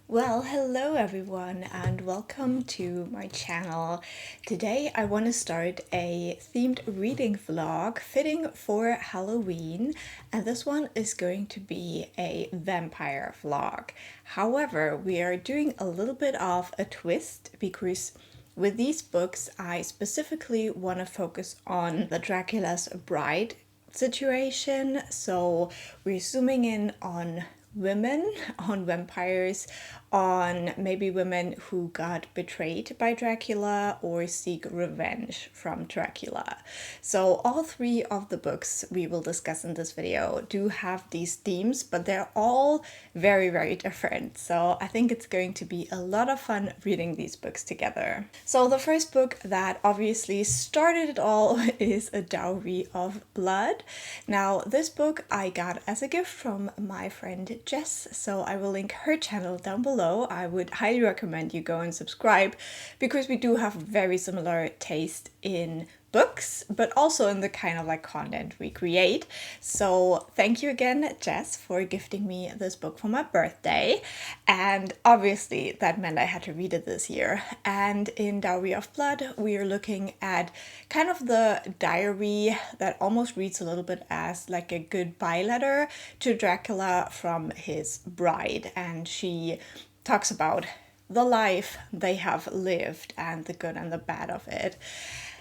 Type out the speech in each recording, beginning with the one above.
Well, hello everyone, and welcome to my channel. Today I want to start a themed reading vlog fitting for Halloween, and this one is going to be a vampire vlog. However, we are doing a little bit of a twist because with these books I specifically want to focus on the Dracula's bride situation. So we're zooming in on women, on vampires, on maybe women who got betrayed by Dracula or seek revenge from Dracula. So all three of the books we will discuss in this video do have these themes, but they're all very, very different. So I think it's going to be a lot of fun reading these books together. So the first book that obviously started it all is A Dowry of Blood. Now, this book I got as a gift from my friend Jess, so I will link her channel down below. I would highly recommend you go and subscribe because we do have very similar taste in books, but also in the kind of like content we create. So thank you again, Jess, for gifting me this book for my birthday. And obviously that meant I had to read it this year. And in Dowry of Blood, we are looking at kind of the diary that almost reads a little bit as like a goodbye letter to Dracula from his bride. And she talks about the life they have lived and the good and the bad of it.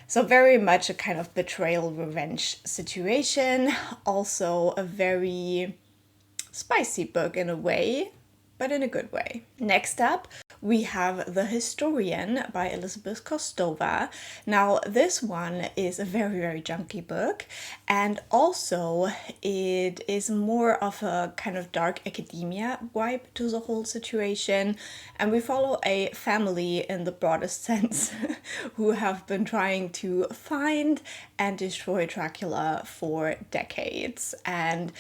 So very much a kind of betrayal revenge situation. Also a very spicy book in a way, but in a good way. Next up, we have The Historian by Elizabeth Kostova. Now, this one is a very, very junky book, and also it is more of a kind of dark academia vibe to the whole situation. And we follow a family in the broadest sense who have been trying to find and destroy Dracula for decades. And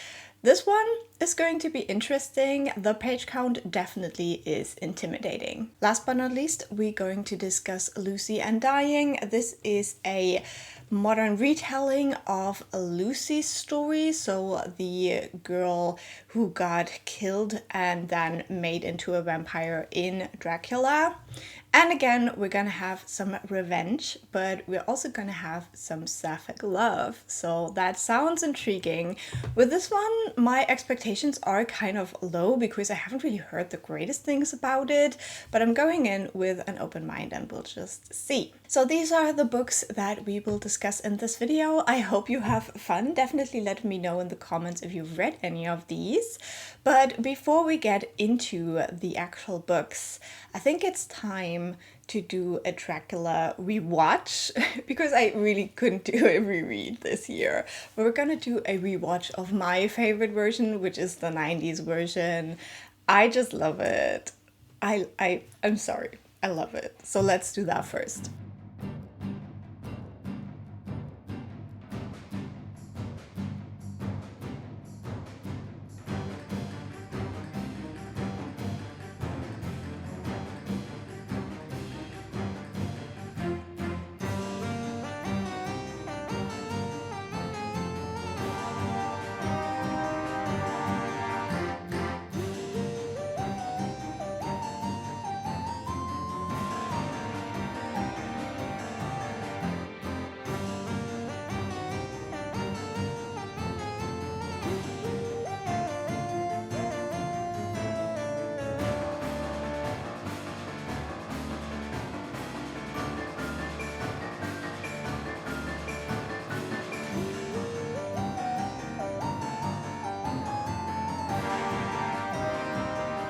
this one is going to be interesting. The page count definitely is intimidating. Last but not least, we're going to discuss Lucy Undying. This is a modern retelling of Lucy's story, so the girl who got killed and then made into a vampire in Dracula. And again, we're gonna have some revenge, but we're also gonna have some sapphic love. So that sounds intriguing. With this one, my expectations are kind of low because I haven't really heard the greatest things about it, but I'm going in with an open mind and we'll just see. So these are the books that we will discuss in this video. I hope you have fun. Definitely let me know in the comments if you've read any of these. But before we get into the actual books, I think it's time to do a Dracula rewatch because I really couldn't do a reread this year. But we're gonna do a rewatch of my favorite version, which is the 90s version. I just love it. I'm sorry, I love it. So let's do that first.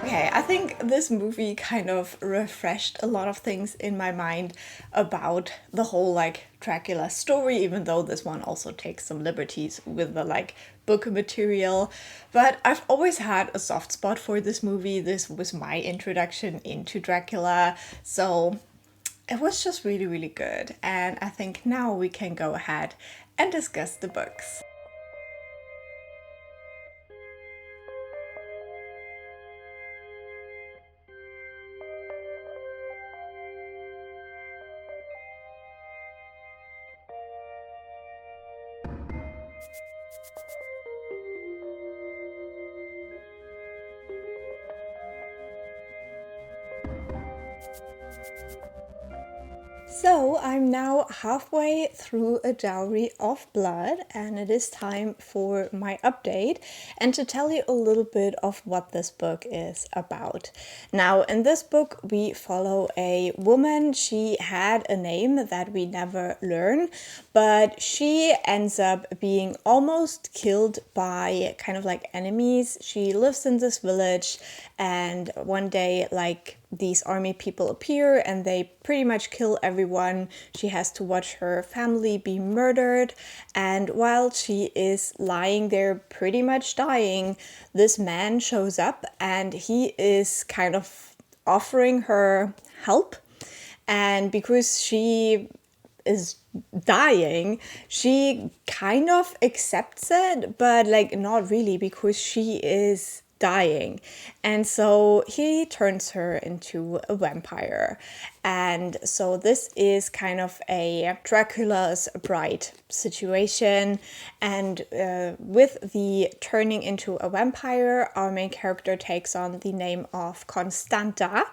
Okay, I think this movie kind of refreshed a lot of things in my mind about the whole like Dracula story, even though this one also takes some liberties with the like book material. But I've always had a soft spot for this movie. This was my introduction into Dracula, so it was just really, really good. And I think now we can go ahead and discuss the books. So I'm now halfway through A Dowry of Blood, and it is time for my update and to tell you a little bit of what this book is about. Now, in this book, we follow a woman. She had a name that we never learn, but she ends up being almost killed by kind of like enemies. She lives in this village, and one day, like, these army people appear and they pretty much kill everyone. She has to watch her family be murdered, and while she is lying there pretty much dying, this man shows up and he is kind of offering her help. And because she is dying, she kind of accepts it, but like not really, because she is dying. And so he turns her into a vampire. And so this is kind of a Dracula's bride situation. And with the turning into a vampire, our main character takes on the name of Constanta.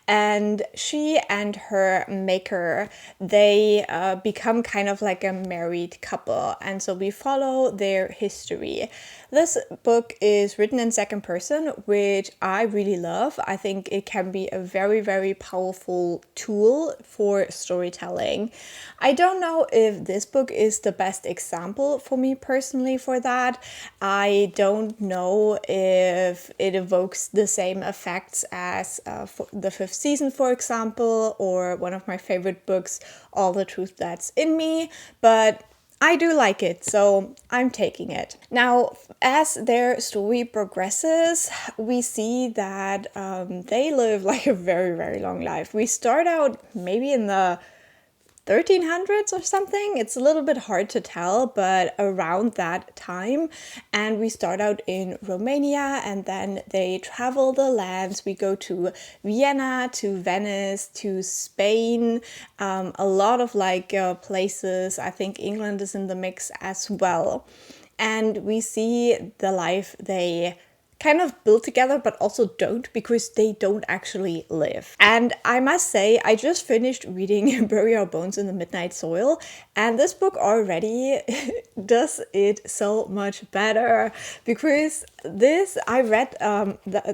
And she and her maker, they become kind of like a married couple. And so we follow their history. This book is written in second person, which I really love. I think it can be a very, very powerful tool for storytelling. I don't know if this book is the best example for me personally for that. I don't know if it evokes the same effects as for the fifth season, for example, or one of my favorite books, All the Truth That's in Me, but I do like it, so I'm taking it. Now, as their story progresses, we see that they live like a very, very long life. We start out maybe in the 1300s or something. It's a little bit hard to tell, but around that time. And we start out in Romania, and then they travel the lands. We go to Vienna, to Venice, to Spain, a lot of like places. I think England is in the mix as well. And we see the life they kind of build together, but also don't, because they don't actually live. And I must say, I just finished reading Bury Our Bones in the Midnight Soil, and this book already does it so much better, because I read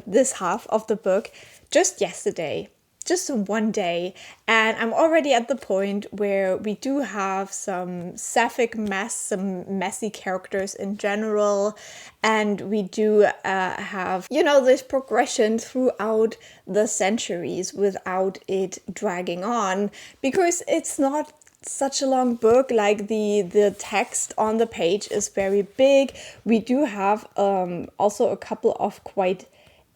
this half of the book just yesterday. Just one day, and I'm already at the point where we do have some sapphic mess, some messy characters in general, and we do have, this progression throughout the centuries without it dragging on, because it's not such a long book. Like the text on the page is very big. We do have also a couple of quite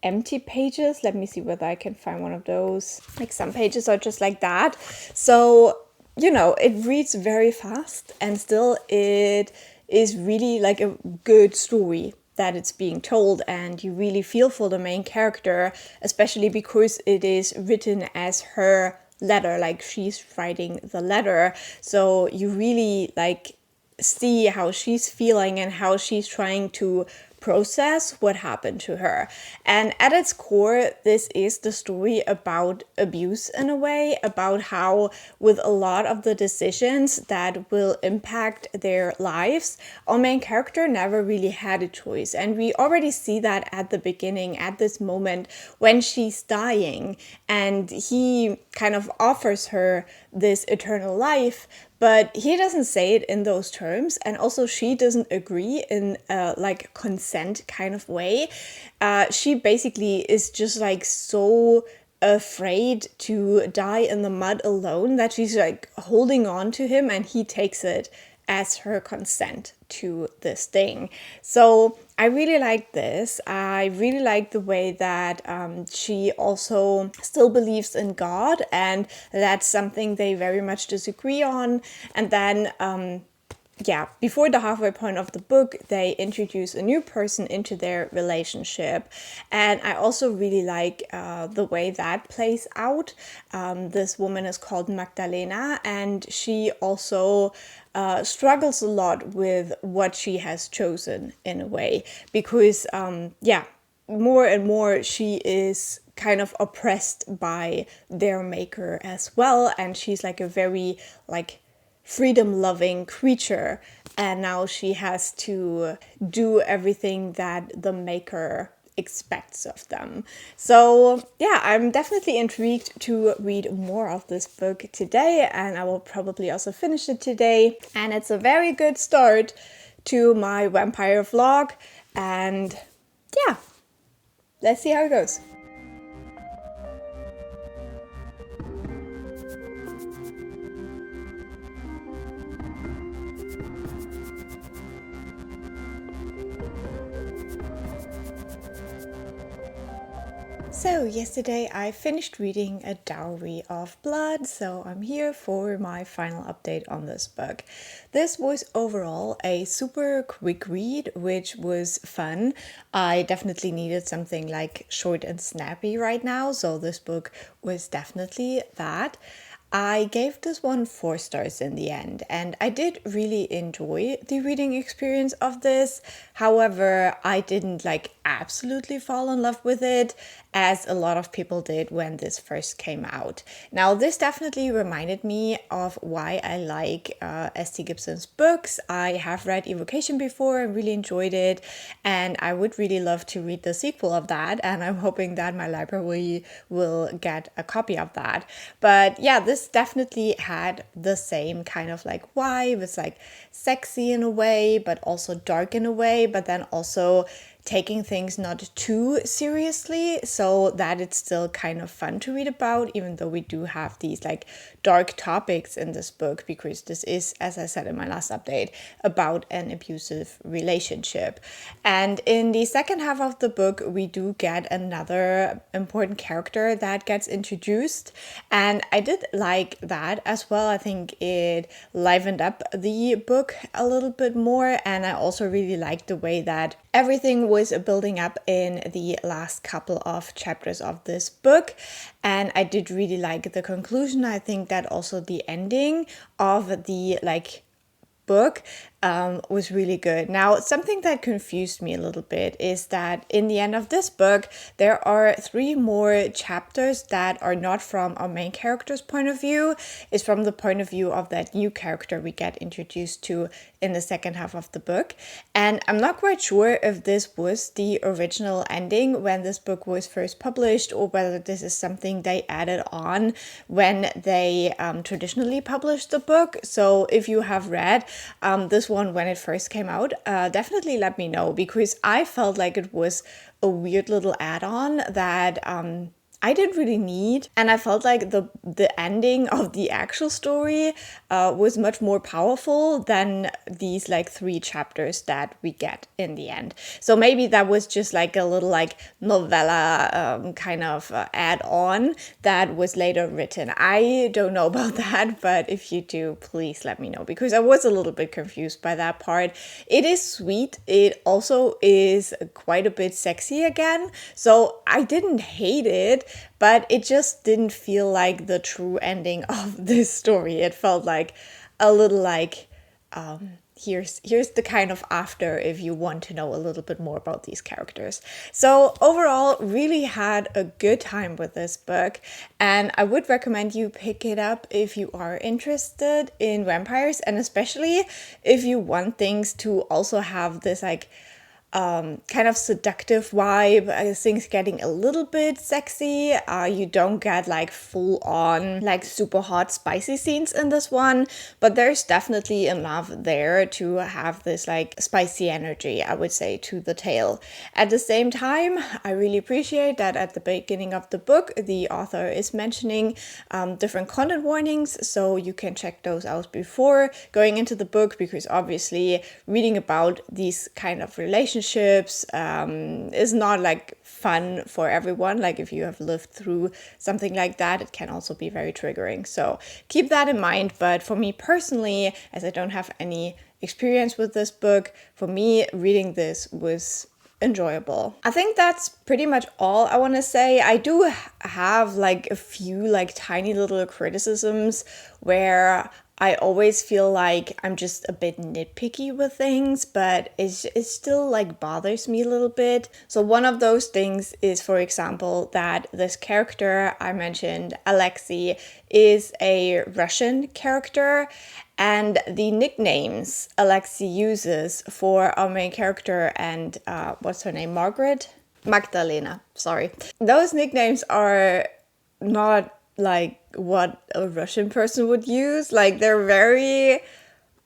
empty pages. Let me see whether I can find one of those. Like some pages are just like that. So, it reads very fast, and still it is really like a good story that it's being told, and you really feel for the main character, especially because it is written as her letter, like she's writing the letter. So you really like see how she's feeling and how she's trying to process what happened to her. And at its core, this is the story about abuse in a way, about how with a lot of the decisions that will impact their lives, our main character never really had a choice. And we already see that at the beginning, at this moment when she's dying, and he kind of offers her this eternal life, but he doesn't say it in those terms, and also she doesn't agree in a like consent kind of way. She basically is just like so afraid to die in the mud alone that she's like holding on to him, and he takes it as her consent to this thing. So I really like this. I really like the way that she also still believes in God, and that's something they very much disagree on. And then before the halfway point of the book, they introduce a new person into their relationship. And I also really like the way that plays out. This woman is called Magdalena, and she also struggles a lot with what she has chosen in a way. Because, more and more she is kind of oppressed by their maker as well, and she's like a very like freedom loving creature, and now she has to do everything that the maker expects of them. So yeah, I'm definitely intrigued to read more of this book today, and I will probably also finish it today. And it's a very good start to my vampire vlog, and yeah, let's see how it goes. So yesterday I finished reading A Dowry of Blood, so I'm here for my final update on this book. This was overall a super quick read, which was fun. I definitely needed something like short and snappy right now, so this book was definitely that. I gave this one 4 stars in the end, and I did really enjoy the reading experience of this. However, I didn't like absolutely fall in love with it, as a lot of people did when this first came out. Now, this definitely reminded me of why I like S.T. Gibson's books. I have read Evocation before and really enjoyed it, and I would really love to read the sequel of that, and I'm hoping that my library will get a copy of that. But yeah, this definitely had the same kind of like vibe. It's like sexy in a way, but also dark in a way, but then also taking things not too seriously, so that it's still kind of fun to read about, even though we do have these like dark topics in this book, because this is, as I said in my last update, about an abusive relationship. And in the second half of the book, we do get another important character that gets introduced, and I did like that as well. I think it livened up the book a little bit more, and I also really liked the way that everything was building up in the last couple of chapters of this book, and I did really like the conclusion. I think that also the ending of the like book was really good. Now, something that confused me a little bit is that in the end of this book, there are 3 more chapters that are not from our main character's point of view. It's from the point of view of that new character we get introduced to in the second half of the book. And I'm not quite sure if this was the original ending when this book was first published, or whether this is something they added on when they traditionally published the book. So if you have read this one when it first came out, definitely let me know, because I felt like it was a weird little add-on that I didn't really need, and I felt like the ending of the actual story was much more powerful than these like 3 chapters that we get in the end. So maybe that was just like a little like novella kind of add-on that was later written. I don't know about that, but if you do, please let me know, because I was a little bit confused by that part. It is sweet. It also is quite a bit sexy again, so I didn't hate it, but it just didn't feel like the true ending of this story. It felt like a little like, here's the kind of after if you want to know a little bit more about these characters. So overall, really had a good time with this book, and I would recommend you pick it up if you are interested in vampires, and especially if you want things to also have this like kind of seductive vibe. Things getting a little bit sexy. You don't get like full on like super hot spicy scenes in this one, but there's definitely enough there to have this like spicy energy, I would say, to the tale. At the same time, I really appreciate that at the beginning of the book, the author is mentioning different content warnings, so you can check those out before going into the book, because obviously reading about these kind of relationships is not like fun for everyone. Like if you have lived through something like that, it can also be very triggering. So keep that in mind. But for me personally, as I don't have any experience with this book, for me reading this was enjoyable. I think that's pretty much all I want to say. I do have like a few like tiny little criticisms where I always feel like I'm just a bit nitpicky with things, but it still like bothers me a little bit. So one of those things is, for example, that this character I mentioned, Alexei, is a Russian character, and the nicknames Alexei uses for our main character and what's her name, Margaret? Magdalena, sorry. Those nicknames are not like what a Russian person would use. Like, they're very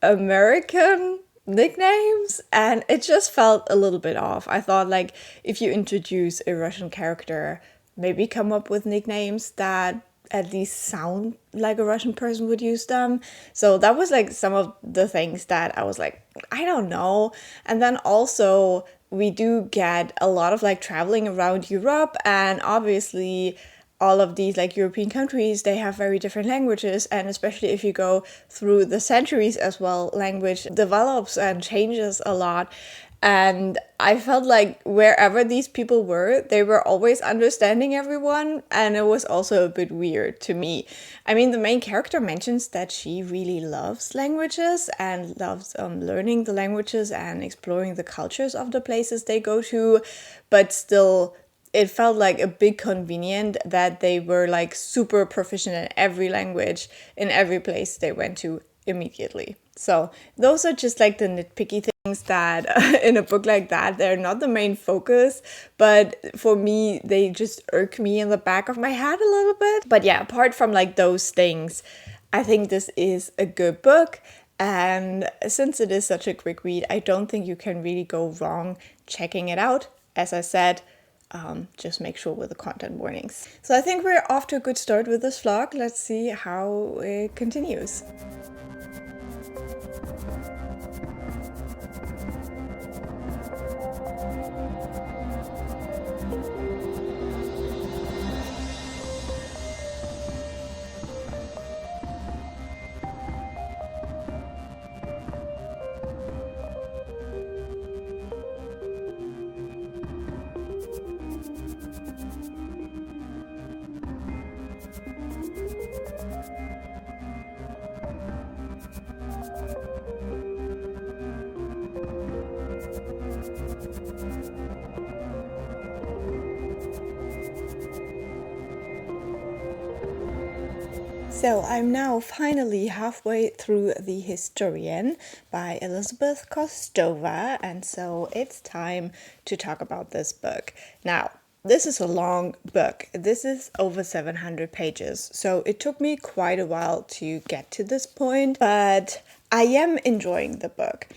American nicknames, and it just felt a little bit off. I thought, like, if you introduce a Russian character, maybe come up with nicknames that at least sound like a Russian person would use them. So that was like some of the things that I was like, I don't know. And then also we do get a lot of like traveling around Europe, and obviously all of these like European countries, they have very different languages, and especially if you go through the centuries as well, language develops and changes a lot. And I felt like wherever these people were, they were always understanding everyone, and it was also a bit weird to me. I mean, the main character mentions that she really loves languages and loves learning the languages and exploring the cultures of the places they go to, but still it felt like a bit convenient that they were like super proficient in every language in every place they went to immediately. So those are just like the nitpicky things that in a book like that, they're not the main focus, but for me, they just irk me in the back of my head a little bit. But yeah, apart from like those things, I think this is a good book. And since it is such a quick read, I don't think you can really go wrong checking it out. As I said, just make sure with the content warnings. So I think we're off to a good start with this vlog. Let's see how it continues. So I'm now finally halfway through The Historian by Elizabeth Kostova, and so it's time to talk about this book. Now, this is a long book. This is over 700 pages, so it took me quite a while to get to this point, but I am enjoying the book.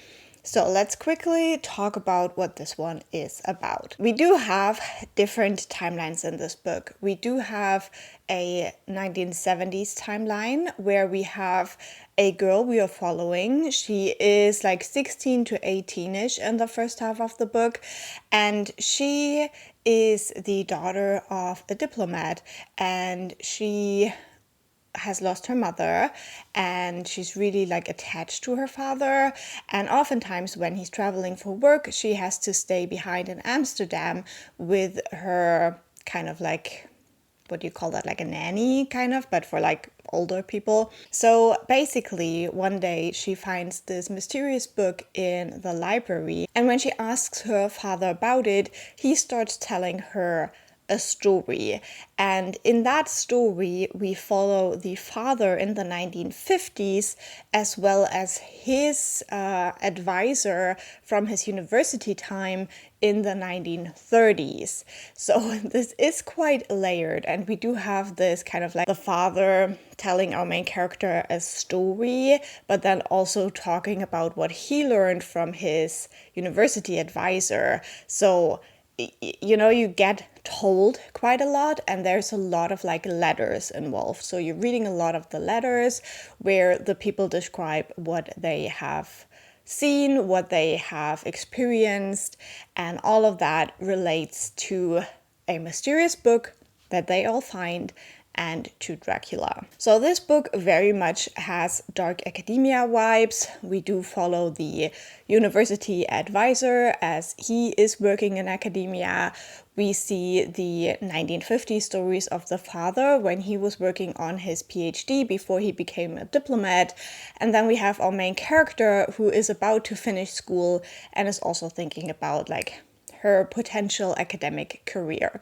So let's quickly talk about what this one is about. We do have different timelines in this book. We do have a 1970s timeline where we have a girl we are following. She is like 16 to 18-ish in the first half of the book, and she is the daughter of a diplomat, and she has lost her mother, and she's really like attached to her father, and oftentimes when he's traveling for work, she has to stay behind in Amsterdam with her kind of like, what do you call that, like a nanny kind of, but for like older people. So basically one day she finds this mysterious book in the library, and when she asks her father about it, he starts telling her a story, and in that story we follow the father in the 1950s as well as his advisor from his university time in the 1930s. So this is quite layered, and we do have this kind of like the father telling our main character a story, but then also talking about what he learned from his university advisor. So you know, you get told quite a lot, and there's a lot of like letters involved. So you're reading a lot of the letters where the people describe what they have seen, what they have experienced, and all of that relates to a mysterious book that they all find and to Dracula. So this book very much has dark academia vibes. We do follow the university advisor as he is working in academia. We see the 1950 stories of the father when he was working on his PhD before he became a diplomat. And then we have our main character who is about to finish school and is also thinking about like her potential academic career.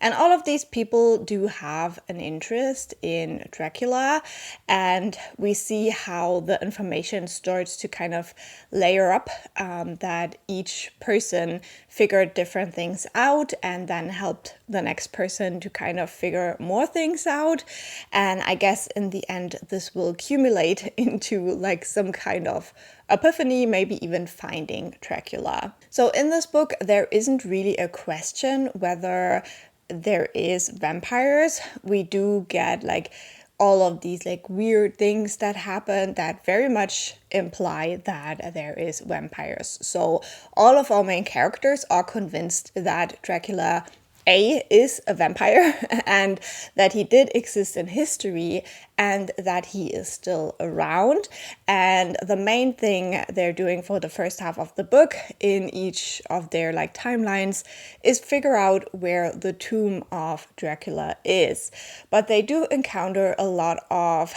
And all of these people do have an interest in Dracula, and we see how the information starts to kind of layer up, that each person figured different things out and then helped the next person to kind of figure more things out. And I guess in the end, this will accumulate into like some kind of epiphany, maybe even finding Dracula. So in this book, there isn't really a question whether there is vampires. We do get like all of these like weird things that happen that very much imply that there is vampires. So all of our main characters are convinced that Dracula is a vampire and that he did exist in history and that he is still around. And the main thing they're doing for the first half of the book in each of their like timelines is figure out where the tomb of Dracula is. But they do encounter a lot of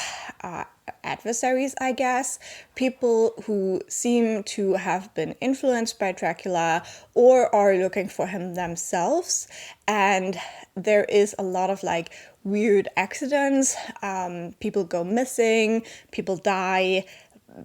adversaries, I guess, people who seem to have been influenced by Dracula or are looking for him themselves. And there is a lot of like weird accidents. People go missing, people die.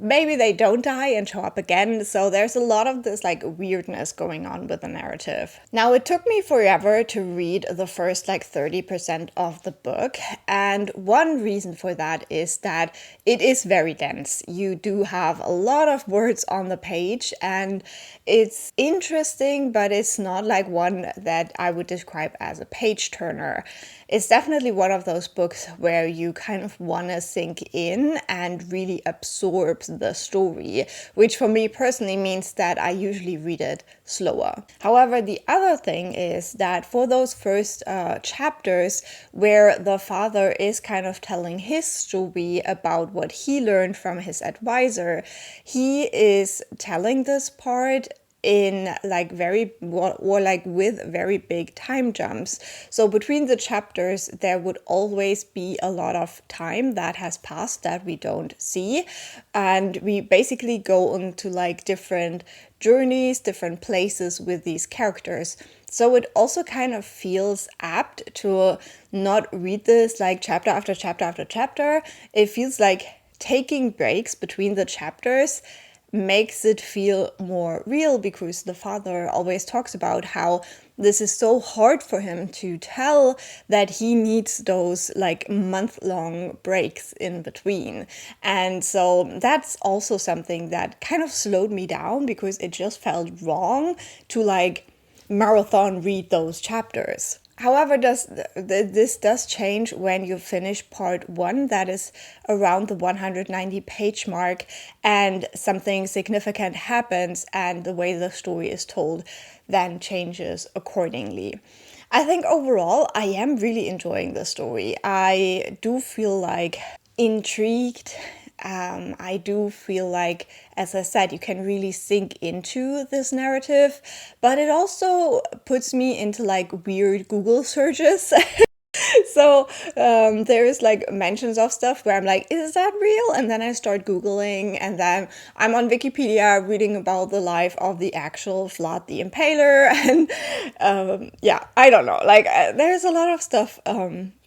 Maybe they don't die and show up again. So there's a lot of this like weirdness going on with the narrative. Now, it took me forever to read the first like 30% of the book. And one reason for that is that it is very dense. You do have a lot of words on the page and it's interesting, but it's not like one that I would describe as a page turner. It's definitely one of those books where you kind of want to sink in and really absorb the story, which for me personally means that I usually read it slower. However, the other thing is that for those first chapters where the father is kind of telling his story about what he learned from his advisor, he is telling this part in like very or like with very big time jumps. So between the chapters there would always be a lot of time that has passed that we don't see, and we basically go into like different journeys, different places with these characters. So it also kind of feels apt to not read this like chapter after chapter after chapter. It feels like taking breaks between the chapters makes it feel more real, because the father always talks about how this is so hard for him to tell that he needs those like month-long breaks in between. And so that's also something that kind of slowed me down, because it just felt wrong to like marathon read those chapters. However, this does change when you finish part 1, that is around the 190 page mark, and something significant happens and the way the story is told then changes accordingly. I think overall I am really enjoying the story. I do feel like intrigued. I do feel like, as I said, you can really sink into this narrative, but it also puts me into like weird Google searches. So there's like mentions of stuff where I'm like, is that real? And then I start Googling, and then I'm on Wikipedia reading about the life of the actual Vlad the Impaler. And yeah, I don't know. Like there's a lot of stuff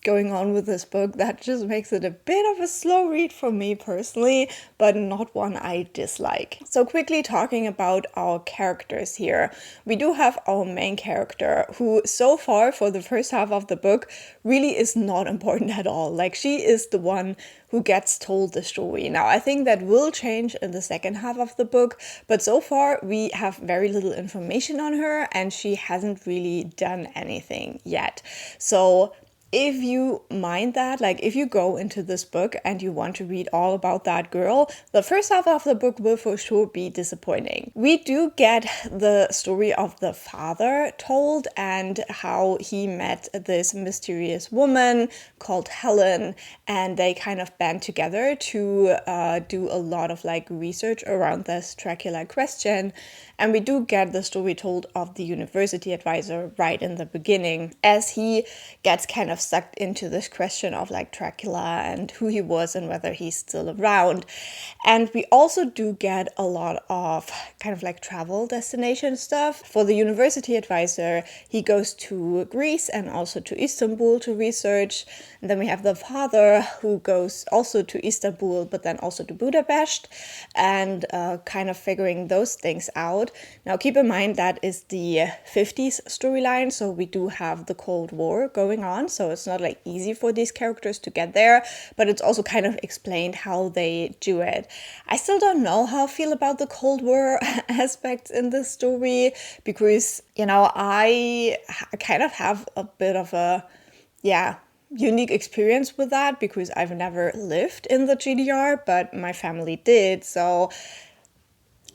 going on with this book that just makes it a bit of a slow read for me personally, but not one I dislike. So quickly talking about our characters here. We do have our main character who so far for the first half of the book really is not important at all. Like she is the one who gets told the story. Now I think that will change in the second half of the book, but so far we have very little information on her and she hasn't really done anything yet. So if you mind that, like if you go into this book and you want to read all about that girl, the first half of the book will for sure be disappointing. We do get the story of the father told and how he met this mysterious woman called Helen, and they kind of band together to do a lot of like research around this Dracula question. And we do get the story told of the university advisor right in the beginning, as he gets kind of sucked into this question of like Dracula and who he was and whether he's still around. And we also do get a lot of kind of like travel destination stuff. For the university advisor, he goes to Greece and also to Istanbul to research. And then we have the father who goes also to Istanbul, but then also to Budapest, and kind of figuring those things out. Now, keep in mind that is the 50s storyline, so we do have the Cold War going on, so it's not like easy for these characters to get there, but it's also kind of explained how they do it. I still don't know how I feel about the Cold War aspects in this story, because, you know, I kind of have a bit of a, unique experience with that, because I've never lived in the GDR, but my family did, so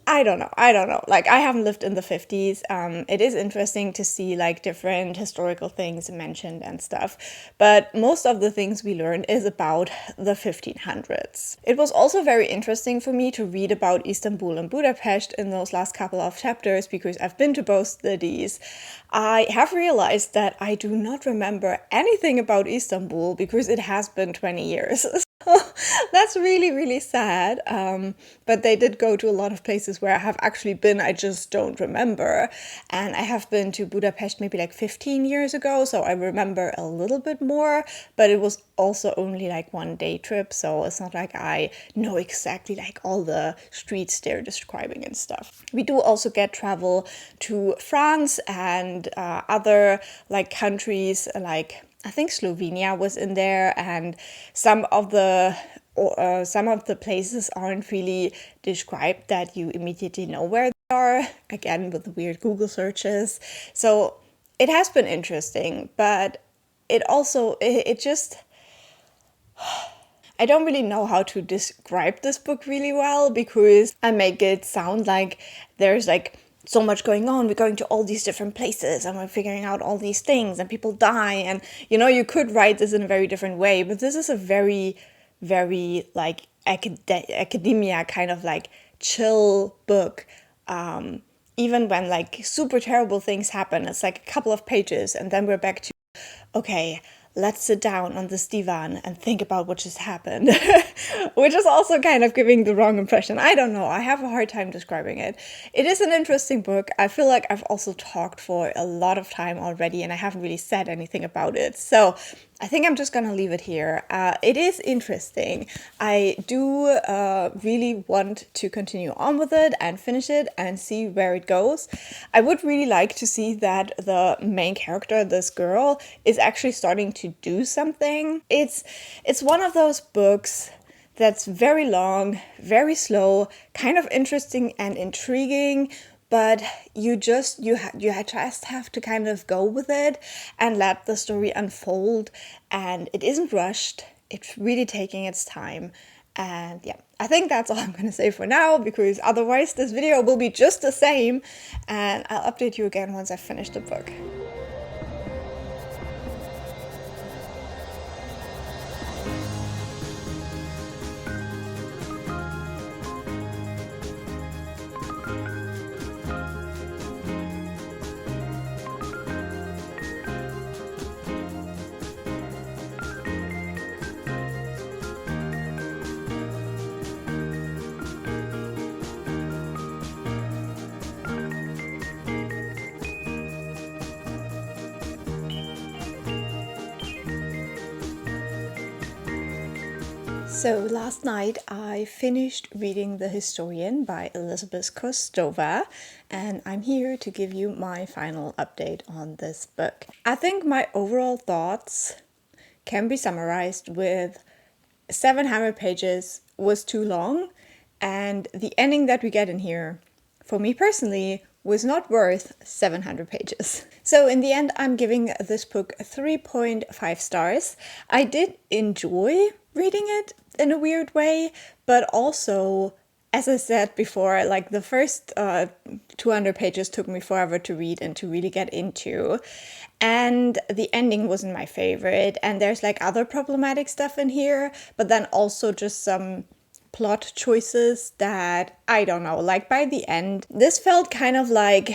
I don't know. Like, I haven't lived in the 50s. It is interesting to see like different historical things mentioned and stuff. But most of the things we learn is about the 1500s. It was also very interesting for me to read about Istanbul and Budapest in those last couple of chapters, because I've been to both cities. I have realized that I do not remember anything about Istanbul because it has been 20 years. That's really, really sad. But they did go to a lot of places where I have actually been, I just don't remember. And I have been to Budapest maybe like 15 years ago, so I remember a little bit more, but it was also only like one day trip, so it's not like I know exactly like all the streets they're describing and stuff. We do also get travel to France and other like countries, like I think Slovenia was in there, and some of the places aren't really described that you immediately know where they are, again with the weird Google searches. So it has been interesting, but it just, I don't really know how to describe this book really well, because I make it sound like there's like so much going on. We're going to all these different places and we're figuring out all these things and people die. And, you know, you could write this in a very different way, but this is a very, very like academia kind of like chill book. Even when like super terrible things happen, it's like a couple of pages and then we're back to, okay, let's sit down on this divan and think about what just happened, which is also kind of giving the wrong impression. I don't know. I have a hard time describing it. It is an interesting book. I feel like I've also talked for a lot of time already and I haven't really said anything about it. So I think I'm just gonna leave it here. It is interesting. I do really want to continue on with it and finish it and see where it goes. I would really like to see that the main character, this girl, is actually starting to do something. It's one of those books that's very long, very slow, kind of interesting and intriguing, but you just have to kind of go with it and let the story unfold, and it isn't rushed. It's really taking its time. And yeah, I think that's all I'm gonna say for now, because otherwise this video will be just the same, and I'll update you again once I've finished the book. So last night I finished reading The Historian by Elizabeth Kostova, and I'm here to give you my final update on this book. I think my overall thoughts can be summarized with 700 pages was too long, and the ending that we get in here, for me personally, was not worth 700 pages. So in the end, I'm giving this book 3.5 stars. I did enjoy reading it in a weird way, but also, as I said before, like the first 200 pages took me forever to read and to really get into. And the ending wasn't my favorite. And there's like other problematic stuff in here, but then also just some plot choices that, I don't know, like by the end, this felt kind of like,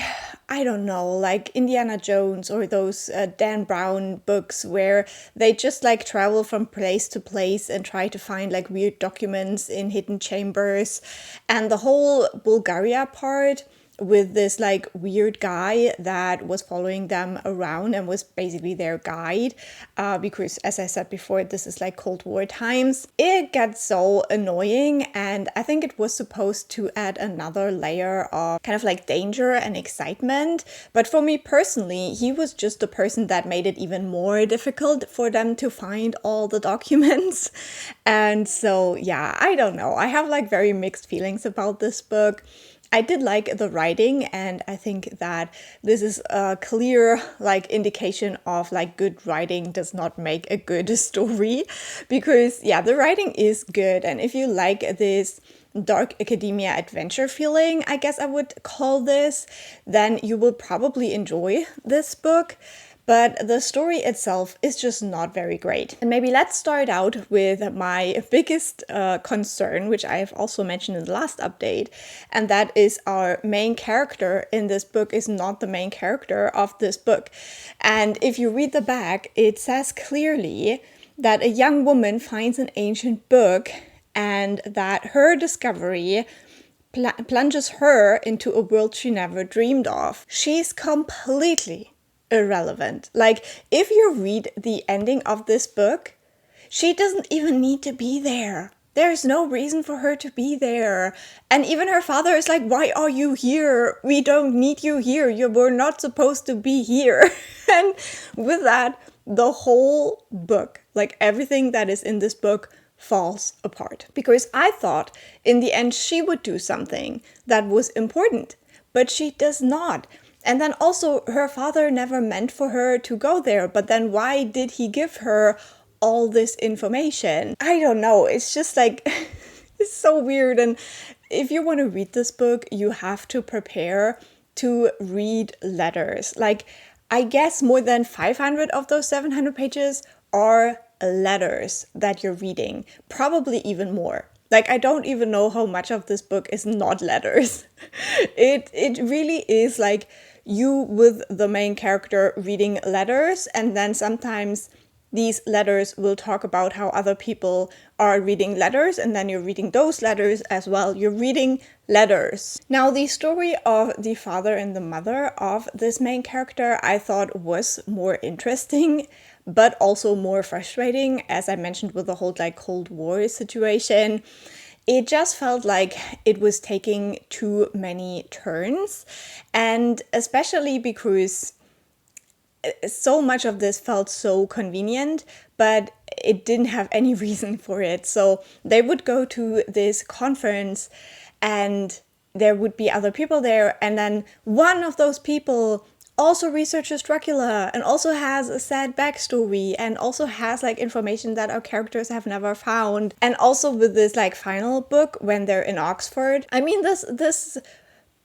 I don't know, like Indiana Jones or those Dan Brown books where they just like travel from place to place and try to find like weird documents in hidden chambers. And the whole Bulgaria part with this like weird guy that was following them around and was basically their guide, because as I said before, this is like Cold War times. It gets so annoying, and I think it was supposed to add another layer of kind of like danger and excitement, but for me personally, he was just the person that made it even more difficult for them to find all the documents. And so yeah, I don't know, I have like very mixed feelings about this book. I did like the writing, and I think that this is a clear like indication of like good writing does not make a good story, because yeah, the writing is good. And if you like this dark academia adventure feeling, I guess I would call this, then you will probably enjoy this book. But the story itself is just not very great. And maybe let's start out with my biggest concern, which I have also mentioned in the last update, and that is our main character in this book is not the main character of this book. And if you read the back, it says clearly that a young woman finds an ancient book and that her discovery plunges her into a world she never dreamed of. She's completely irrelevant. Like, if you read the ending of this book, she doesn't even need to be there. There's no reason for her to be there. And even her father is like, why are you here? We don't need you here. You were not supposed to be here. And with that, the whole book, like everything that is in this book, falls apart. Because I thought in the end she would do something that was important, but she does not. And then also her father never meant for her to go there, but then why did he give her all this information? I don't know, it's just like, it's so weird. And if you want to read this book, you have to prepare to read letters. Like, I guess more than 500 of those 700 pages are letters that you're reading, probably even more. Like, I don't even know how much of this book is not letters. It really is like you with the main character reading letters, and then sometimes these letters will talk about how other people are reading letters, and then you're reading those letters as well. You're reading letters. Now, the story of the father and the mother of this main character I thought was more interesting, but also more frustrating, as I mentioned with the whole like Cold War situation. It just felt like it was taking too many turns, and especially because so much of this felt so convenient, but it didn't have any reason for it. So they would go to this conference and there would be other people there, and then one of those people also researches Dracula and also has a sad backstory and also has like information that our characters have never found. And also with this like final book when they're in Oxford, I mean,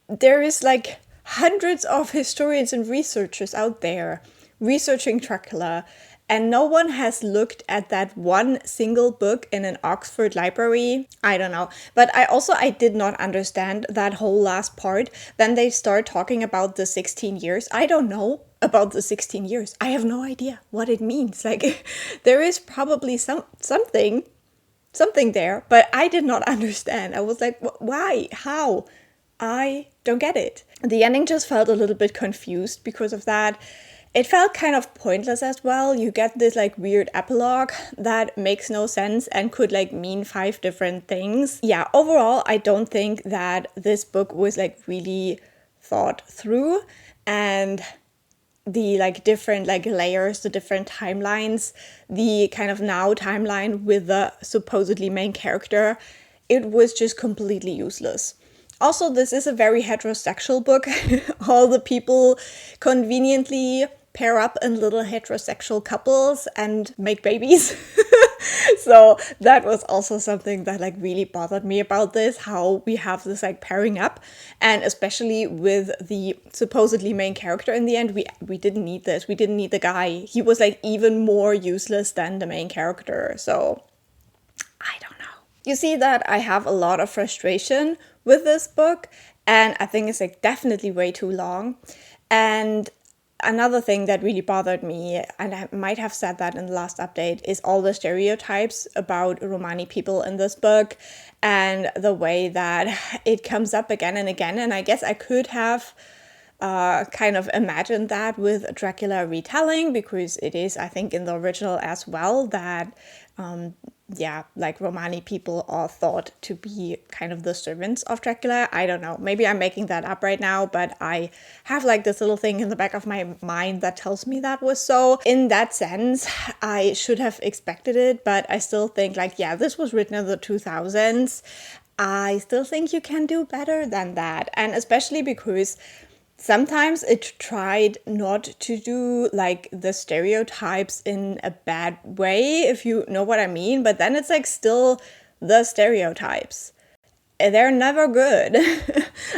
there is like hundreds of historians and researchers out there researching Dracula, and no one has looked at that one single book in an Oxford library. I don't know. But I did not understand that whole last part. Then they start talking about the 16 years. I don't know about the 16 years. I have no idea what it means. Like, there is probably something there, but I did not understand. I was like, why? How? I don't get it. The ending just felt a little bit confused because of that. It felt kind of pointless as well. You get this like weird epilogue that makes no sense and could like mean 5 different things. Yeah, overall, I don't think that this book was like really thought through, and the like different like layers, the different timelines, the kind of now timeline with the supposedly main character, it was just completely useless. Also, this is a very heterosexual book. All the people conveniently pair up in little heterosexual couples and make babies. So that was also something that like really bothered me about this, how we have this like pairing up, and especially with the supposedly main character in the end, we didn't need this. We didn't need the guy. He was like even more useless than the main character. So I don't know. You see that I have a lot of frustration with this book, and I think it's like definitely way too long. And another thing that really bothered me, and I might have said that in the last update, is all the stereotypes about Romani people in this book and the way that it comes up again and again. And I guess I could have kind of imagined that with Dracula retelling, because it is, I think, in the original as well, that like Romani people are thought to be kind of the servants of Dracula. I don't know. Maybe I'm making that up right now, but I have like this little thing in the back of my mind that tells me that was so. In that sense, I should have expected it, but I still think like, yeah, this was written in the 2000s. I still think you can do better than that. And especially because sometimes it tried not to do like the stereotypes in a bad way, if you know what I mean, but then it's like still the stereotypes. They're never good.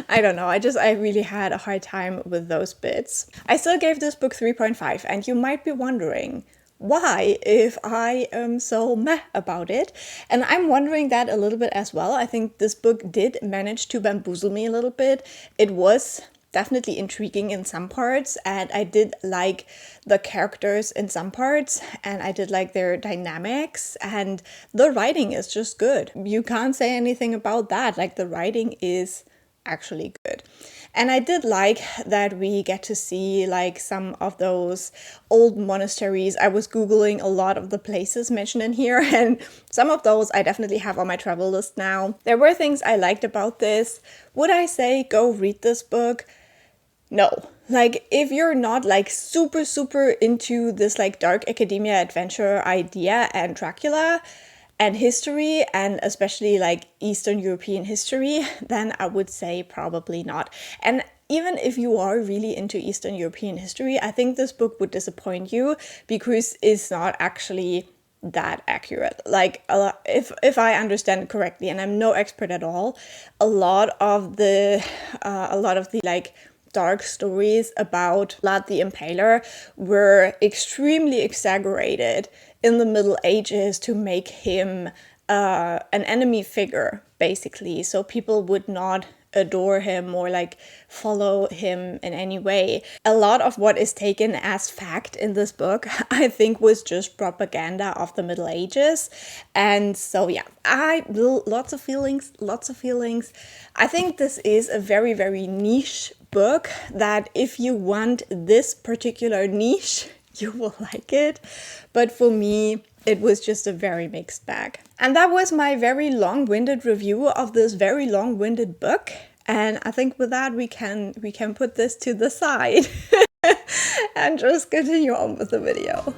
I don't know. I really had a hard time with those bits. I still gave this book 3.5, and you might be wondering why, if I am so meh about it. And I'm wondering that a little bit as well. I think this book did manage to bamboozle me a little bit. It was definitely intriguing in some parts, and I did like the characters in some parts, and I did like their dynamics, and the writing is just good. You can't say anything about that. Like, the writing is actually good. And I did like that we get to see like some of those old monasteries. I was Googling a lot of the places mentioned in here, and some of those I definitely have on my travel list now. There were things I liked about this. Would I say go read this book? No. Like, if you're not like super into this like dark academia adventure idea and Dracula and history, and especially like Eastern European history, then I would say probably not. And even if you are really into Eastern European history, I think this book would disappoint you because it's not actually that accurate. Like, if I understand it correctly, and I'm no expert at all, a lot of the like dark stories about Vlad the Impaler were extremely exaggerated in the Middle Ages to make him an enemy figure, basically, so people would not adore him or like follow him in any way. A lot of what is taken as fact in this book, I think, was just propaganda of the Middle Ages. And so yeah, lots of feelings. I think this is a very niche book that if you want this particular niche, you will like it. But for me, it was just a very mixed bag. And that was my very long-winded review of this very long-winded book. And I think with that, we can put this to the side and just continue on with the video.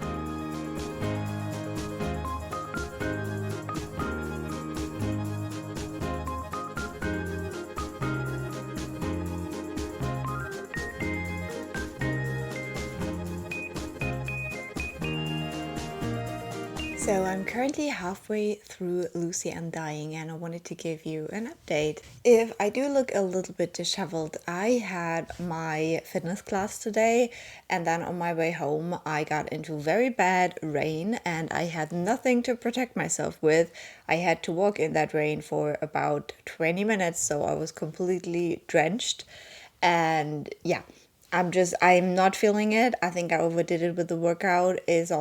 So I'm currently halfway through Lucy Undying, and I wanted to give you an update. If I do look a little bit disheveled, I had my fitness class today, and then on my way home I got into very bad rain and I had nothing to protect myself with. I had to walk in that rain for about 20 minutes, so I was completely drenched. And yeah, I'm not feeling it. I think I overdid it with the workout. It's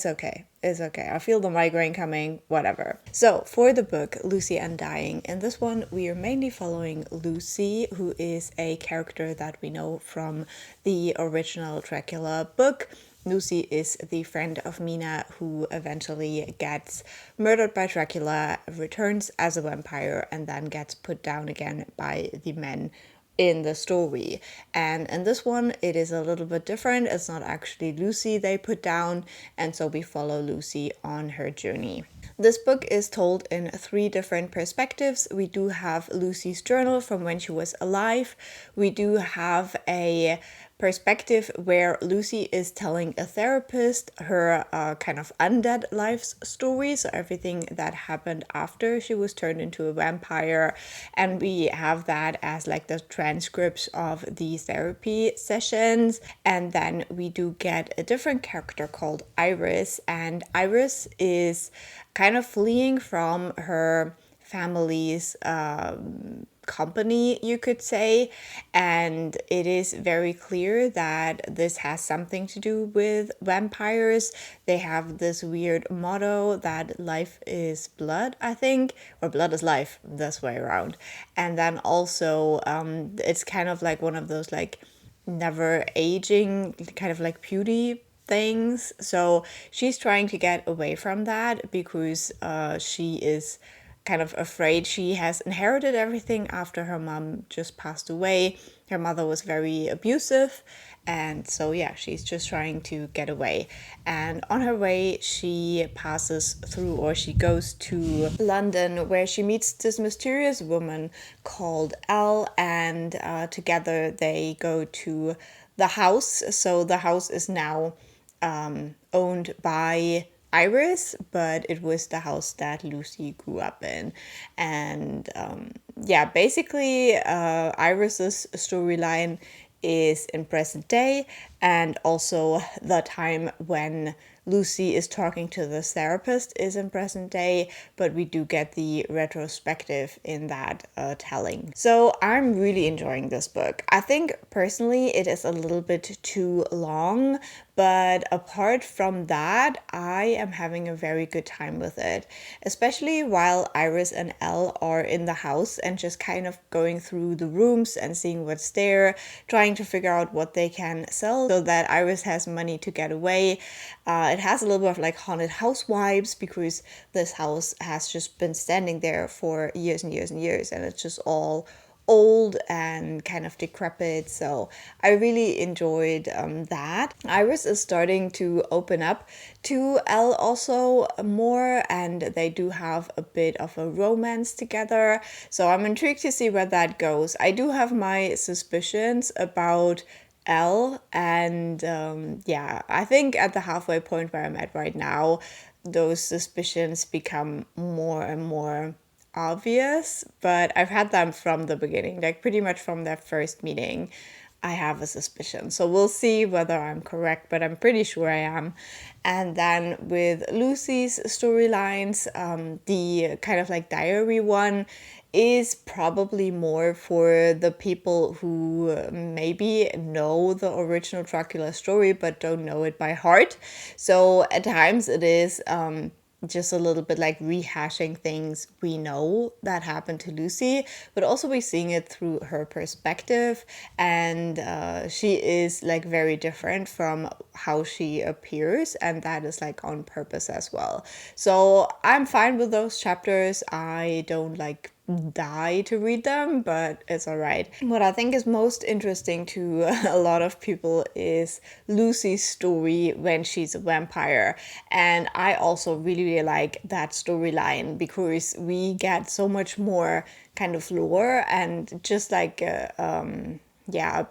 okay. I feel the migraine coming, whatever. So, for the book, Lucy Undying, in this one, we are mainly following Lucy, who is a character that we know from the original Dracula book. Lucy is the friend of Mina who eventually gets murdered by Dracula, returns as a vampire, and then gets put down again by the men in the story. And in this one, it is a little bit different. It's not actually Lucy they put down, and so we follow Lucy on her journey. This book is told in 3 different perspectives. We do have Lucy's journal from when she was alive. We do have a perspective where Lucy is telling a therapist her kind of undead life story, so everything that happened after she was turned into a vampire. And we have that as like the transcripts of the therapy sessions. And then we do get a different character called Iris, and Iris is kind of fleeing from her family's company, you could say, and it is very clear that this has something to do with vampires. They have this weird motto that life is blood, I think, or blood is life, this way around. And then also it's kind of like one of those like never aging kind of like beauty things. So she's trying to get away from that because she is kind of afraid. She has inherited everything after her mom just passed away. Her mother was very abusive, and so yeah, she's just trying to get away. And on her way, she passes through, or she goes to London, where she meets this mysterious woman called Elle, and together they go to the house. So the house is now owned by Iris, but it was the house that Lucy grew up in. And yeah, basically Iris's storyline is in present day, and also the time when Lucy is talking to the therapist is in present day, but we do get the retrospective in that telling. So I'm really enjoying this book. I think personally it is a little bit too long, but apart from that, I am having a very good time with it, especially while Iris and Elle are in the house and just kind of going through the rooms and seeing what's there, trying to figure out what they can sell so that Iris has money to get away. It has a little bit of like haunted house vibes because this house has just been standing there for years and years and years, and it's just all old and kind of decrepit. So I really enjoyed that. Iris is starting to open up to Elle also more, and they do have a bit of a romance together. So I'm intrigued to see where that goes. I do have my suspicions about Elle, and yeah, I think at the halfway point where I'm at right now, those suspicions become more and more obvious, but I've had them from the beginning, like pretty much from that first meeting. I have a suspicion. So we'll see whether I'm correct, but I'm pretty sure I am. And then with Lucy's storylines, the kind of like diary one is probably more for the people who maybe know the original Dracula story but don't know it by heart. So at times it is just a little bit like rehashing things we know that happened to Lucy, but also we're seeing it through her perspective, and she is like very different from how she appears, and that is like on purpose as well. So I'm fine with those chapters. I don't like die to read them, but it's all right. What I think is most interesting to a lot of people is Lucy's story when she's a vampire, and I also really like that storyline because we get so much more kind of lore and just like a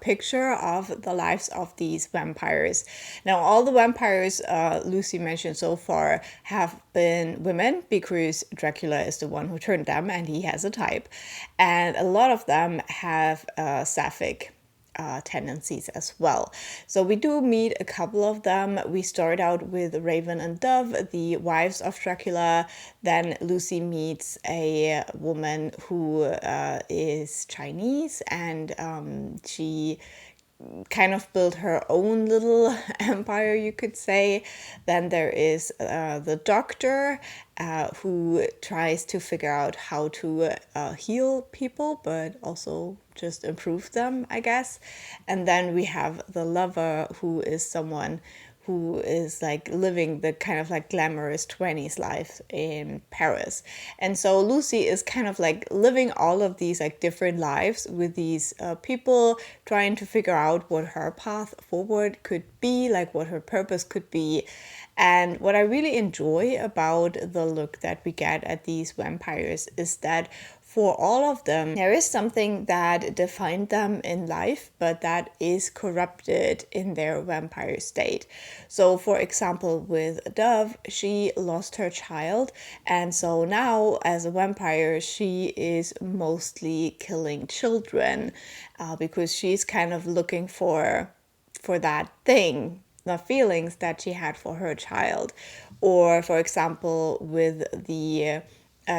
picture of the lives of these vampires. Now, all the vampires Lucy mentioned so far have been women because Dracula is the one who turned them and he has a type. And a lot of them have sapphic tendencies as well. So we do meet a couple of them. We start out with Raven and Dove, the wives of Dracula. Then Lucy meets a woman who is Chinese, and she kind of built her own little empire, you could say. Then there is the doctor who tries to figure out how to heal people, but also just improve them, I guess. And then we have the lover, who is someone who is like living the kind of like glamorous 20s life in Paris. And so Lucy is kind of like living all of these like different lives with these people, trying to figure out what her path forward could be, like what her purpose could be. And what I really enjoy about the look that we get at these vampires is that for all of them, there is something that defined them in life, but that is corrupted in their vampire state. So, for example, with Dove, she lost her child, and so now, as a vampire, she is mostly killing children because she's kind of looking for that thing, the feelings that she had for her child. Or, for example, with the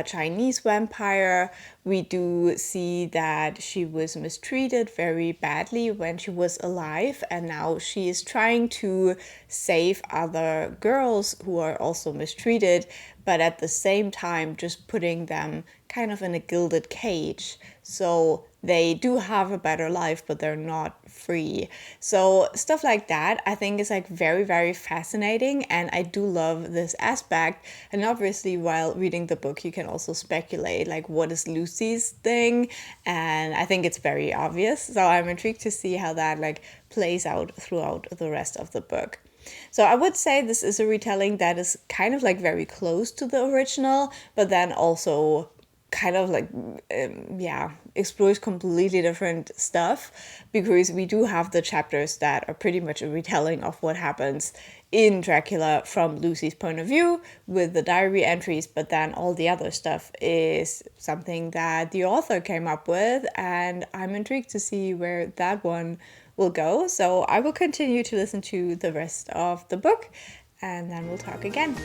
Chinese vampire, we do see that she was mistreated very badly when she was alive, and now she is trying to save other girls who are also mistreated, but at the same time just putting them kind of in a gilded cage. So they do have a better life, but they're not free. So stuff like that I think is like very, very fascinating, and I do love this aspect. And obviously while reading the book you can also speculate like what is Lucy's thing, and I think it's very obvious. So I'm intrigued to see how that like plays out throughout the rest of the book. So I would say this is a retelling that is kind of like very close to the original, but then also kind of like explores completely different stuff, because we do have the chapters that are pretty much a retelling of what happens in Dracula from Lucy's point of view with the diary entries, but then all the other stuff is something that the author came up with, and I'm intrigued to see where that one will go. So I will continue to listen to the rest of the book, and then we'll talk again.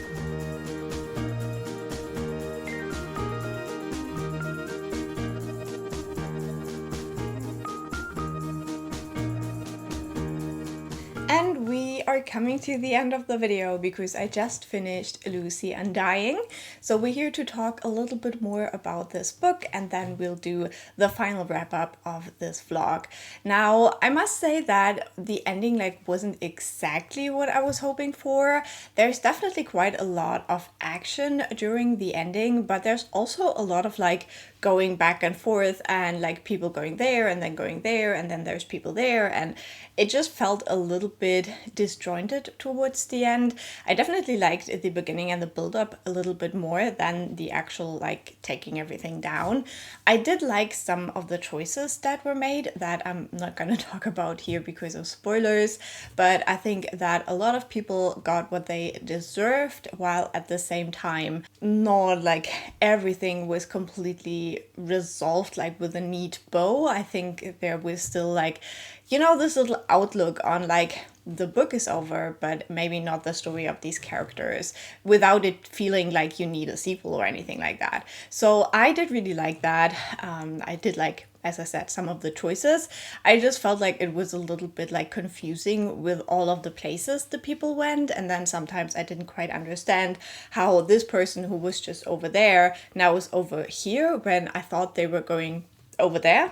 And we are coming to the end of the video because I just finished Lucy Undying. So we're here to talk a little bit more about this book, and then we'll do the final wrap up of this vlog. Now, I must say that the ending like wasn't exactly what I was hoping for. There's definitely quite a lot of action during the ending, but there's also a lot of like going back and forth and like people going there and then going there, and then there's people there, and it just felt a little bit disjointed towards the end. I definitely liked the beginning and the build-up a little bit more than the actual like taking everything down. I did like some of the choices that were made that I'm not going to talk about here because of spoilers, but I think that a lot of people got what they deserved, while at the same time not like everything was completely resolved like with a neat bow. I think there was still like, you know, this little outlook on like the book is over, but maybe not the story of these characters, without it feeling like you need a sequel or anything like that. So I did really like that. I did like, as I said, some of the choices. I just felt like it was a little bit like confusing with all of the places the people went, and then sometimes I didn't quite understand how this person who was just over there now is over here when I thought they were going over there.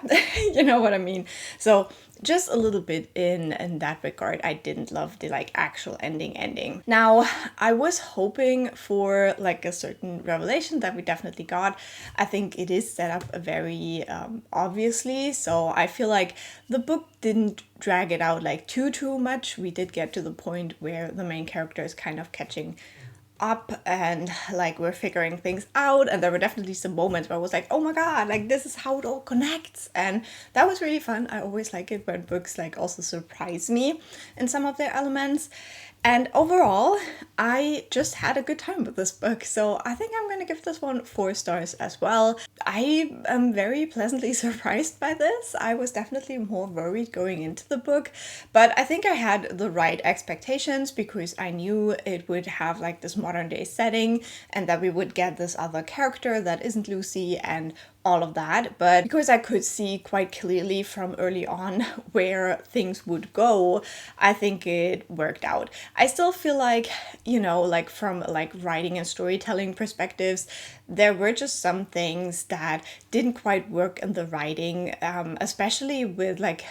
You know what I mean? So just a little bit in that regard, I didn't love the like actual ending. Now, I was hoping for like a certain revelation that we definitely got. I think it is set up very obviously, so I feel like the book didn't drag it out like too much. We did get to the point where the main character is kind of catching up and like we're figuring things out, and there were definitely some moments where I was like, oh my god, like this is how it all connects, and that was really fun. I always like it when books like also surprise me in some of their elements. And overall, I just had a good time with this book, so I think I'm gonna give this one 4 stars as well. I am very pleasantly surprised by this. I was definitely more worried going into the book, but I think I had the right expectations because I knew it would have like this modern day setting and that we would get this other character that isn't Lucy and all of that. But because I could see quite clearly from early on where things would go, I think it worked out. I still feel like, you know, like from like writing and storytelling perspectives, there were just some things that didn't quite work in the writing, especially with like,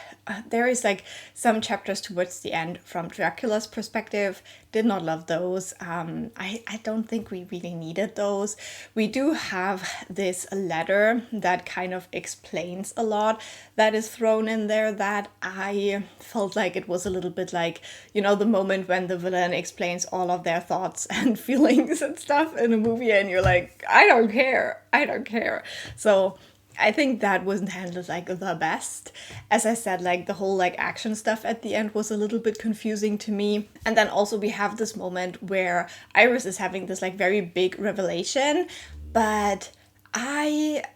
there is like some chapters towards the end from Dracula's perspective did not love those. I don't think we really needed those. We do have this letter that kind of explains a lot that is thrown in there that I felt like it was a little bit like, you know, the moment when the villain explains all of their thoughts and feelings and stuff in a movie and you're like, I don't care. So I think that wasn't handled like the best. As I said, like the whole like action stuff at the end was a little bit confusing to me. And then also we have this moment where Iris is having this like very big revelation, but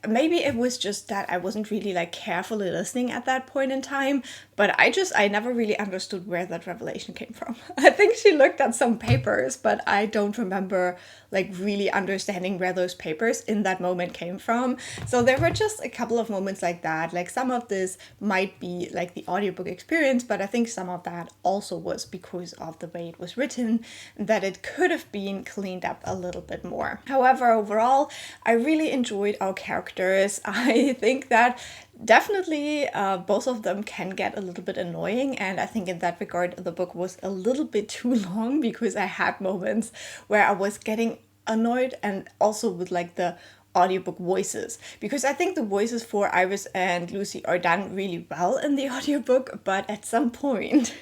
maybe it was just that I wasn't really like carefully listening at that point in time, but I never really understood where that revelation came from. I think she looked at some papers, but I don't remember like really understanding where those papers in that moment came from. So there were just a couple of moments like that. Like some of this might be like the audiobook experience, but I think some of that also was because of the way it was written, that it could have been cleaned up a little bit more. However, overall, I really enjoyed our characters. I think that definitely both of them can get a little bit annoying, and I think in that regard the book was a little bit too long because I had moments where I was getting annoyed, and also with like the audiobook voices, because I think the voices for Iris and Lucy are done really well in the audiobook, but at some point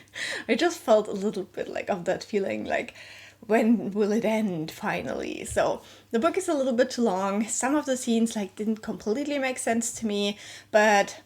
I just felt a little bit like of that feeling like, when will it end finally? So the book is a little bit too long. Some of the scenes like didn't completely make sense to me, but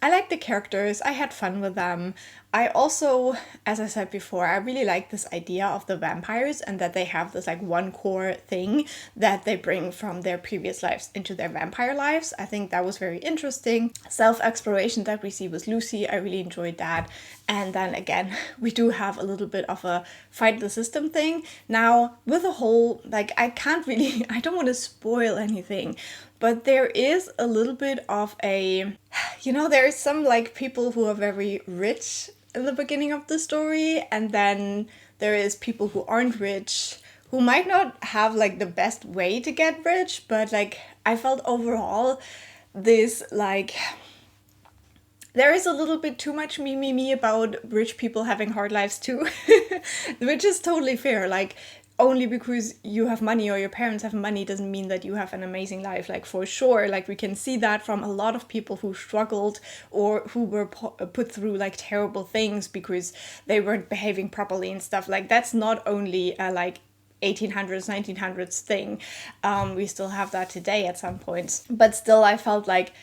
I like the characters. I had fun with them. I also, as I said before, I really like this idea of the vampires and that they have this like one core thing that they bring from their previous lives into their vampire lives. I think that was very interesting. Self-exploration that we see with Lucy, I really enjoyed that. And then again, we do have a little bit of a fight the system thing. Now, with the whole, like, I don't want to spoil anything, but there is a little bit of a, you know, there is some like people who are very rich in the beginning of the story, and then there is people who aren't rich, who might not have like the best way to get rich, but like I felt overall this like there is a little bit too much me about rich people having hard lives too, which is totally fair. Like, only because you have money or your parents have money doesn't mean that you have an amazing life. Like, for sure, like we can see that from a lot of people who struggled or who were put through like terrible things because they weren't behaving properly and stuff. Like, that's not only like 1800s 1900s thing. We still have that today at some points, but still I felt like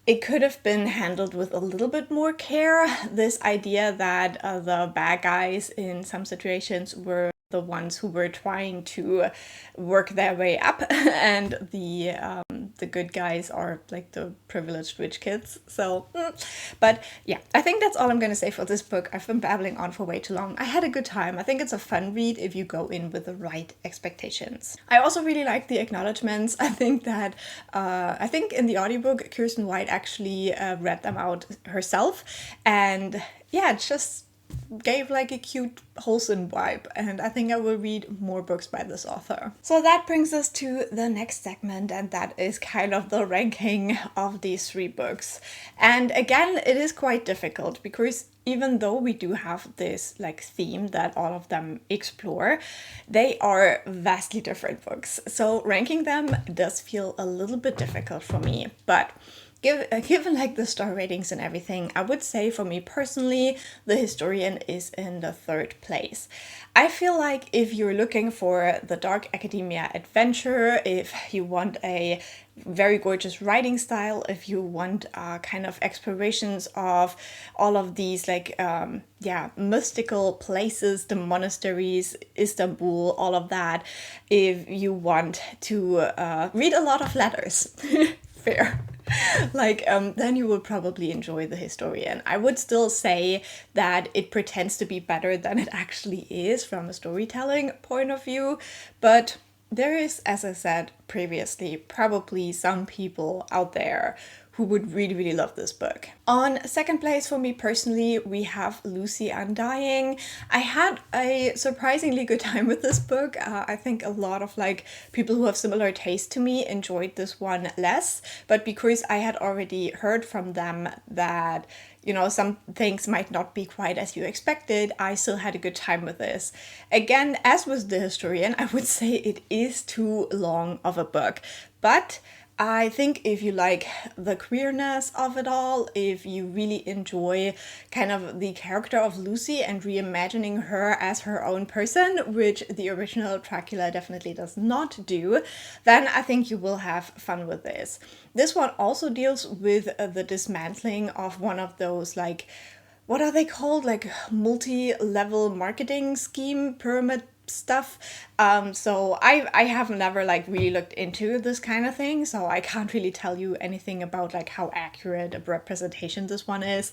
it could have been handled with a little bit more care. This idea that the bad guys in some situations were the ones who were trying to work their way up, and the good guys are like the privileged rich kids. So, but yeah, I think that's all I'm gonna say for this book. I've been babbling on for way too long. I had a good time. I think it's a fun read if you go in with the right expectations. I also really like the acknowledgements. I think that I think in the audiobook Kiersten White actually read them out herself, and yeah, it's just gave like a cute, wholesome vibe, and I think I will read more books by this author. So that brings us to the next segment, and that is kind of the ranking of these three books. And again, it is quite difficult because even though we do have this like theme that all of them explore, they are vastly different books. So ranking them does feel a little bit difficult for me, but given like the star ratings and everything, I would say for me personally, The Historian is in the third place. I feel like if you're looking for the dark academia adventure, if you want a very gorgeous writing style, if you want kind of explorations of all of these like mystical places, the monasteries, Istanbul, all of that, if you want to read a lot of letters, fair. Like, then you will probably enjoy The Historian. I would still say that it pretends to be better than it actually is from a storytelling point of view, but there is, as I said previously, probably some people out there who would really, really love this book. On second place for me personally, we have Lucy Undying. I had a surprisingly good time with this book. I think a lot of like people who have similar taste to me enjoyed this one less, but because I had already heard from them that, you know, some things might not be quite as you expected, I still had a good time with this. Again, as with The Historian, I would say it is too long of a book, but I think if you like the queerness of it all, if you really enjoy kind of the character of Lucy and reimagining her as her own person, which the original Dracula definitely does not do, then I think you will have fun with this. This one also deals with the dismantling of one of those, like, what are they called? Like multi-level marketing scheme pyramid stuff. So I have never like really looked into this kind of thing, so I can't really tell you anything about like how accurate a representation this one is.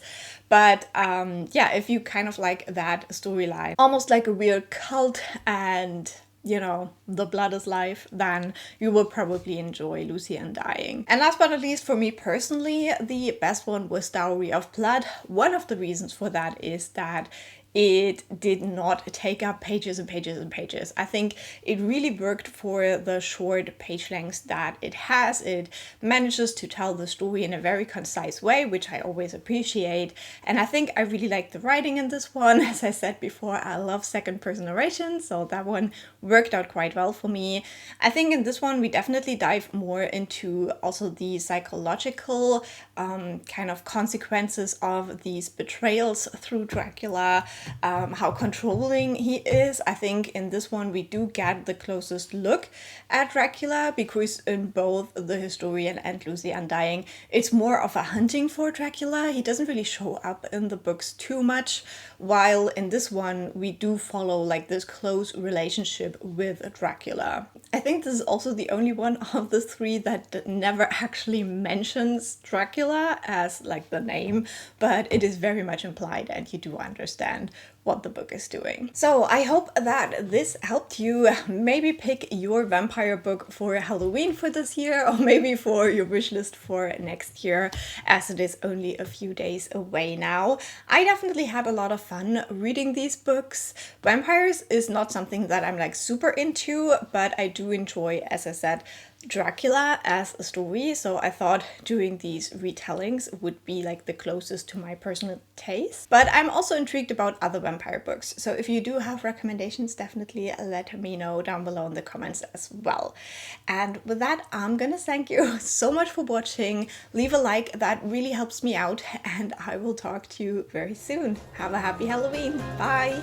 But yeah, if you kind of like that storyline, almost like a weird cult and, you know, the blood is life, then you will probably enjoy Lucy Undying. And last but not least, for me personally, the best one was Dowry of Blood. One of the reasons for that is that it did not take up pages and pages and pages. I think it really worked for the short page lengths that it has. It manages to tell the story in a very concise way, which I always appreciate. And I think I really like the writing in this one. As I said before, I love second person narration, so that one worked out quite well for me. I think in this one we definitely dive more into also the psychological kind of consequences of these betrayals through Dracula. How controlling he is. I think in this one we do get the closest look at Dracula, because in both The Historian and Lucy Undying, it's more of a hunting for Dracula. He doesn't really show up in the books too much, while in this one we do follow like this close relationship with Dracula. I think this is also the only one of the three that never actually mentions Dracula as like the name, but it is very much implied and you do understand what the book is doing. So I hope that this helped you maybe pick your vampire book for Halloween for this year, or maybe for your wish list for next year, as it is only a few days away now. I definitely had a lot of fun reading these books. Vampires is not something that I'm like super into, but I do enjoy, as I said, Dracula as a story, so I thought doing these retellings would be like the closest to my personal taste. But I'm also intrigued about other vampire books, so if you do have recommendations, definitely let me know down below in the comments as well. And with that, I'm gonna thank you so much for watching. Leave a like, that really helps me out, and I will talk to you very soon. Have a happy Halloween. Bye!